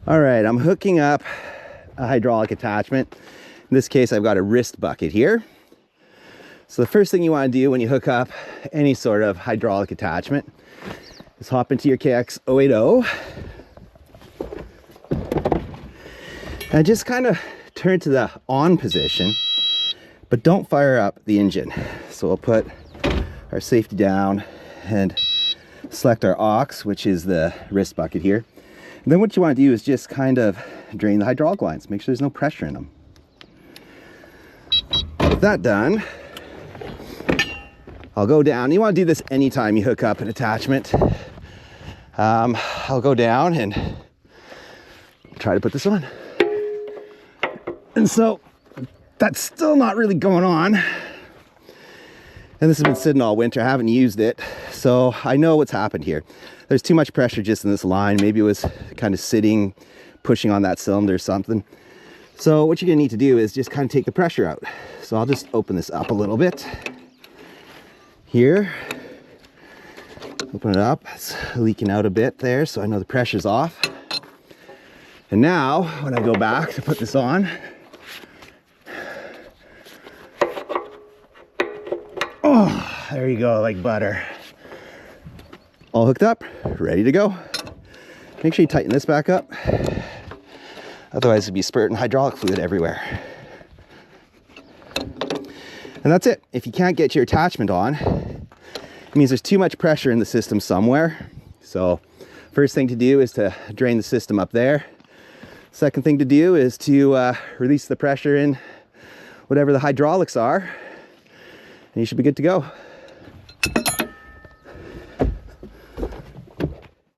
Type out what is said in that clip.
All right, I'm hooking up a hydraulic attachment. In this case, I've got a wrist bucket here. So the first thing you want to do when you hook up any sort of hydraulic attachment is hop into your KX080 and just kind of turn to the on position, but don't fire up the engine. So we'll put our safety down and select our aux, which is the wrist bucket here. And then what you want to do is just kind of drain the hydraulic lines, make sure there's no pressure in them. With that done, I'll go down. You want to do this anytime you hook up an attachment. I'll go down and try to put this on. And so that's still not really going on. And this has been sitting all winter. I haven't used it, so I know what's happened here. There's too much pressure just in this line. Maybe it was kind of sitting, pushing on that cylinder or something. So what you're gonna need to do is just kind of take the pressure out. So I'll just open this up a little bit. Here, open it up. It's leaking out a bit there, so I know the pressure's off. And now, when I go back to put this on, oh, there you go, like butter. All hooked up, ready to go. Make sure you tighten this back up. Otherwise it'd be spurting hydraulic fluid everywhere. And that's it. If you can't get your attachment on, it means there's too much pressure in the system somewhere. So first thing to do is to drain the system up there. Second thing to do is to release the pressure in whatever the hydraulics are, and you should be good to go.